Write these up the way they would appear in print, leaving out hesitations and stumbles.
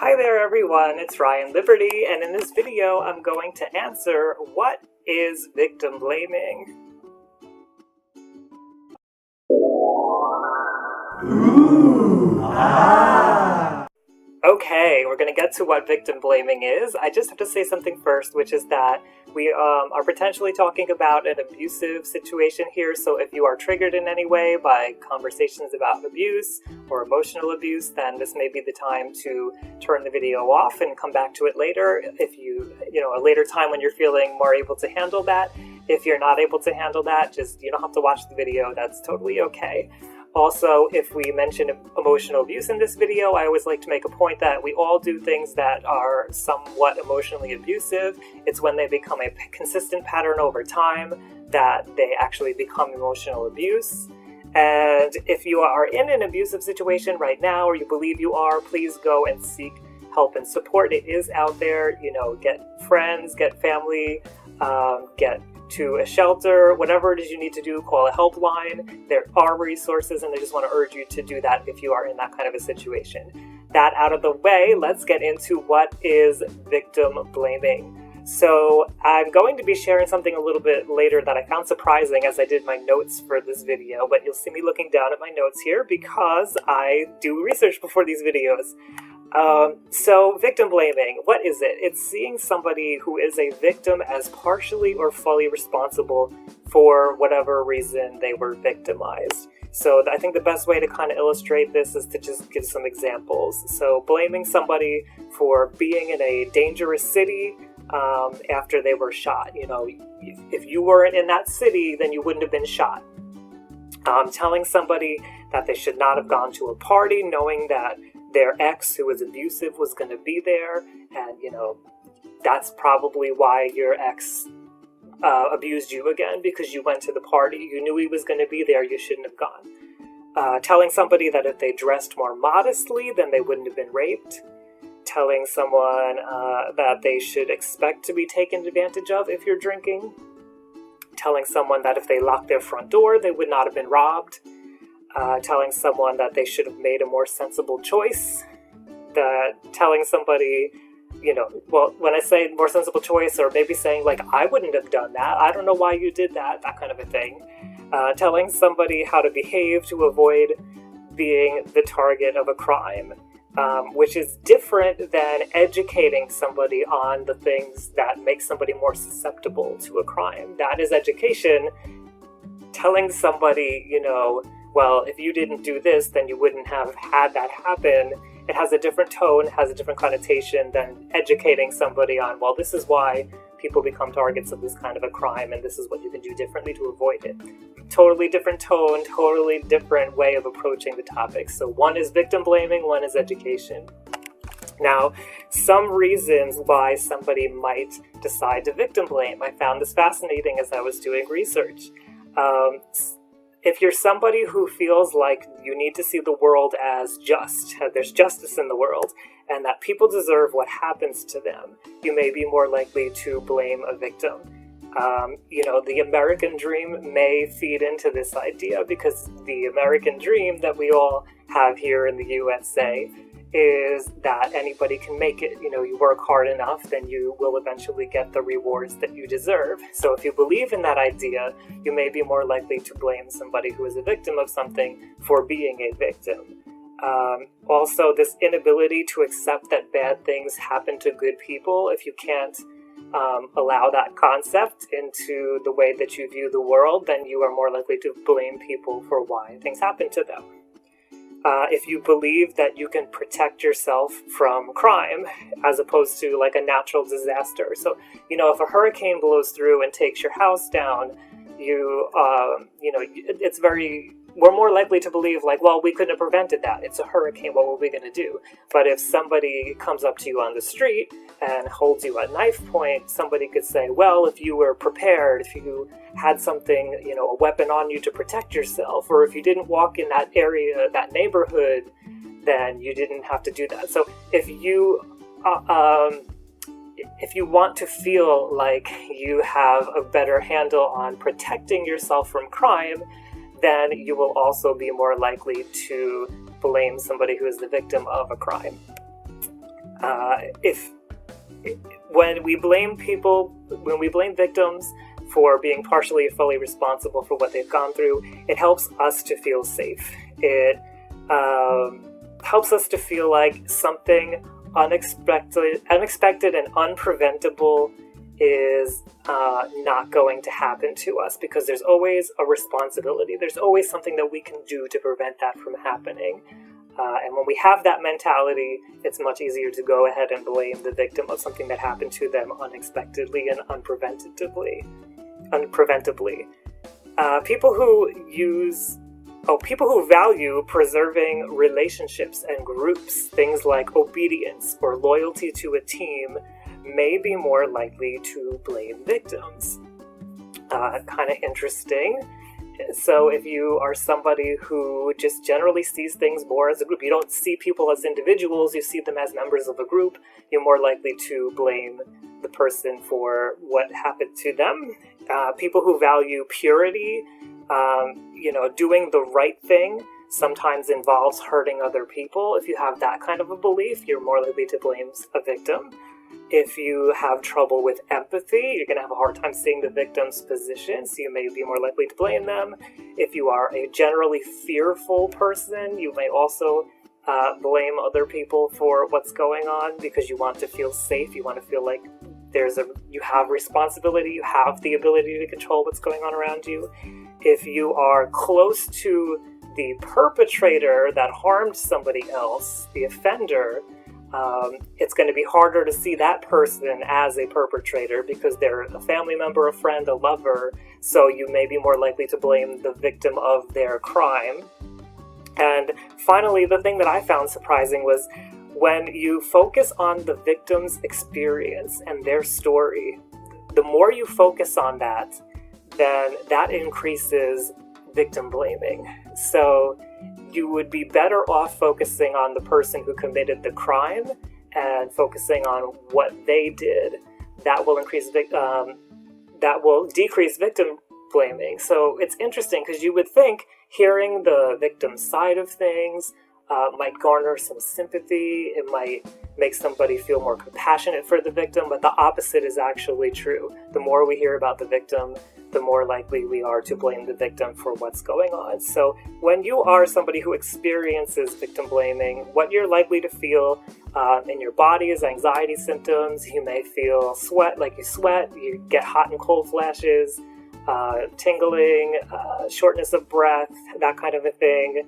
Hi there everyone, it's Ryan Liberty, and in this video I'm going to answer what is victim blaming? Okay, we're going to get to what victim blaming is. I just have to say something first, which is that we are potentially talking about an abusive situation here, so if you are triggered in any way by conversations about abuse or emotional abuse, then this may be the time to turn the video off and come back to it later if a later time when you're feeling more able to handle that. If you're not able to handle that, you don't have to watch the video, that's totally okay. Also, if we mention emotional abuse in this video, I always like to make a point that we all do things that are somewhat emotionally abusive. It's when they become a consistent pattern over time that they actually become emotional abuse. And if you are in an abusive situation right now, or you believe you are, please go and seek help and support. It is out there. Get friends, get family, get to a shelter, whatever it is you need to do, call a helpline. There are resources, and I just want to urge you to do that if you are in that kind of a situation. That out of the way, let's get into what is victim blaming. So I'm going to be sharing something a little bit later that I found surprising as I did my notes for this video, but you'll see me looking down at my notes here because I do research before these videos. So victim blaming, what is it? It's seeing somebody who is a victim as partially or fully responsible for whatever reason they were victimized. So I think the best way to kind of illustrate this is to just give some examples. So blaming somebody for being in a dangerous city after they were shot. If you weren't in that city, then you wouldn't have been shot. Telling somebody that they should not have gone to a party knowing that their ex who was abusive was going to be there, and that's probably why your ex abused you again, because you went to the party, you knew he was going to be there, you shouldn't have gone. Telling somebody that if they dressed more modestly then they wouldn't have been raped. Telling someone that they should expect to be taken advantage of if you're drinking. Telling someone that if they locked their front door they would not have been robbed. Telling someone that they should have made a more sensible choice. Telling somebody, when I say more sensible choice, or maybe saying like, I wouldn't have done that, I don't know why you did that, that kind of a thing. Telling somebody how to behave to avoid being the target of a crime, which is different than educating somebody on the things that make somebody more susceptible to a crime. That is education. Telling somebody, well, if you didn't do this, then you wouldn't have had that happen. It has a different tone, has a different connotation than educating somebody on, well, this is why people become targets of this kind of a crime, and this is what you can do differently to avoid it. Totally different tone, totally different way of approaching the topic. So one is victim blaming, one is education. Now, some reasons why somebody might decide to victim blame. I found this fascinating as I was doing research. If you're somebody who feels like you need to see the world as just, there's justice in the world, and that people deserve what happens to them, you may be more likely to blame a victim. The American dream may feed into this idea, because the American dream that we all have here in the USA is that anybody can make it. You work hard enough, then you will eventually get the rewards that you deserve. So if you believe in that idea, you may be more likely to blame somebody who is a victim of something for being a victim. Also, this inability to accept that bad things happen to good people. If you can't allow that concept into the way that you view the world, then you are more likely to blame people for why things happen to them. If you believe that you can protect yourself from crime as opposed to like a natural disaster. So, if a hurricane blows through and takes your house down, we're more likely to believe like, well, we couldn't have prevented that. It's a hurricane. What were we going to do? But if somebody comes up to you on the street and holds you at knife point, somebody could say, well, if you were prepared, if you had something, a weapon on you to protect yourself, or if you didn't walk in that area, that neighborhood, then you didn't have to do that. So if you want to feel like you have a better handle on protecting yourself from crime, then you will also be more likely to blame somebody who is the victim of a crime. If when we blame victims for being partially or fully responsible for what they've gone through, it helps us to feel safe. It helps us to feel like something unexpected and unpreventable is not going to happen to us, because there's always a responsibility. There's always something that we can do to prevent that from happening. And when we have that mentality, it's much easier to go ahead and blame the victim of something that happened to them unexpectedly and unpreventably. People who value preserving relationships and groups, things like obedience or loyalty to a team, may be more likely to blame victims. Kind of interesting. So if you are somebody who just generally sees things more as a group, you don't see people as individuals, you see them as members of a group, you're more likely to blame the person for what happened to them. People who value purity, doing the right thing sometimes involves hurting other people. If you have that kind of a belief, you're more likely to blame a victim. If you have trouble with empathy, you're going to have a hard time seeing the victim's position, so you may be more likely to blame them. If you are a generally fearful person, you may also blame other people for what's going on because you want to feel safe. You want to feel like you have responsibility, you have the ability to control what's going on around you. If you are close to the perpetrator that harmed somebody else, the offender, it's going to be harder to see that person as a perpetrator because they're a family member, a friend, a lover, so you may be more likely to blame the victim of their crime. And finally, the thing that I found surprising was when you focus on the victim's experience and their story, the more you focus on that, then that increases victim blaming. So you would be better off focusing on the person who committed the crime and focusing on what they did. That will decrease victim blaming. So it's interesting because you would think hearing the victim's side of things might garner some sympathy. It might make somebody feel more compassionate for the victim, but the opposite is actually true. The more we hear about the victim, the more likely we are to blame the victim for what's going on. So when you are somebody who experiences victim blaming, what you're likely to feel in your body is anxiety symptoms. You may feel sweat, you get hot and cold flashes, tingling, shortness of breath, that kind of a thing.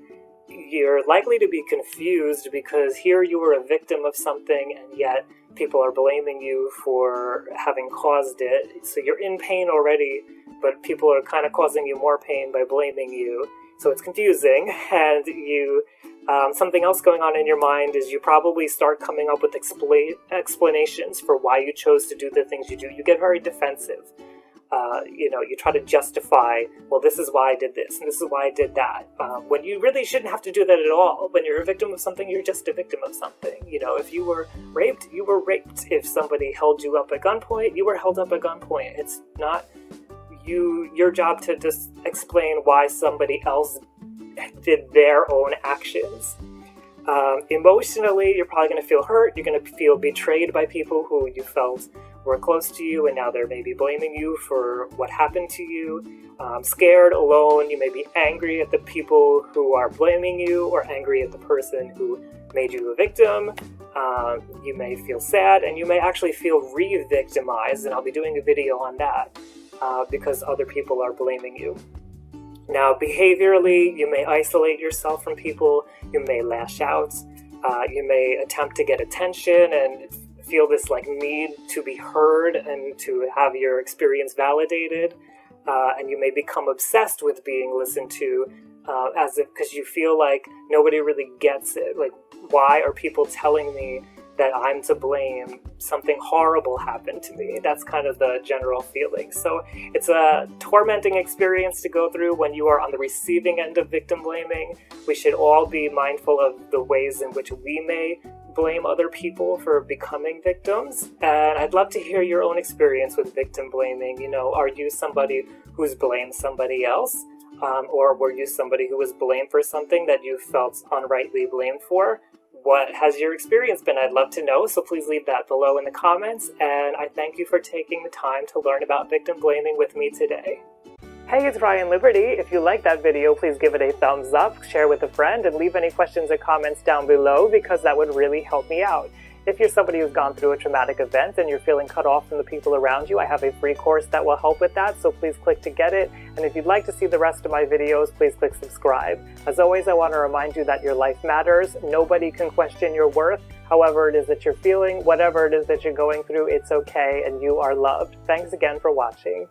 You're likely to be confused because here you were a victim of something and yet people are blaming you for having caused it. So you're in pain already, but people are kind of causing you more pain by blaming you. So it's confusing, and something else going on in your mind is you probably start coming up with explanations for why you chose to do the things you do. You get very defensive. You try to justify, well, this is why I did this, and this is why I did that, when you really shouldn't have to do that at all. When you're a victim of something, you're just a victim of something. If you were raped, you were raped. If somebody held you up at gunpoint, you were held up at gunpoint. It's not your job to just explain why somebody else did their own actions. Emotionally, you're probably going to feel hurt. You're going to feel betrayed by people who you felt were close to you, and now they're maybe blaming you for what happened to you. Scared, alone, you may be angry at the people who are blaming you, or angry at the person who made you a victim. You may feel sad, and you may actually feel re-victimized, and I'll be doing a video on that, because other people are blaming you. Now, behaviorally, you may isolate yourself from people, you may lash out, you may attempt to get attention and feel this need to be heard and to have your experience validated, and you may become obsessed with being listened to, because you feel like nobody really gets it. Like, why are people telling me that I'm to blame? Something horrible happened to me. That's kind of the general feeling. So it's a tormenting experience to go through when you are on the receiving end of victim blaming. We should all be mindful of the ways in which we may blame other people for becoming victims. And I'd love to hear your own experience with victim blaming. Are you somebody who's blamed somebody else? Or were you somebody who was blamed for something that you felt unrightly blamed for? What has your experience been? I'd love to know, so please leave that below in the comments, and I thank you for taking the time to learn about victim blaming with me today. Hey, it's Ryan Liberty. If you like that video, please give it a thumbs up, share with a friend, and leave any questions or comments down below because that would really help me out. If you're somebody who's gone through a traumatic event and you're feeling cut off from the people around you, I have a free course that will help with that, so please click to get it. And if you'd like to see the rest of my videos, please click subscribe. As always, I want to remind you that your life matters. Nobody can question your worth. However it is that you're feeling, whatever it is that you're going through, it's okay and you are loved. Thanks again for watching.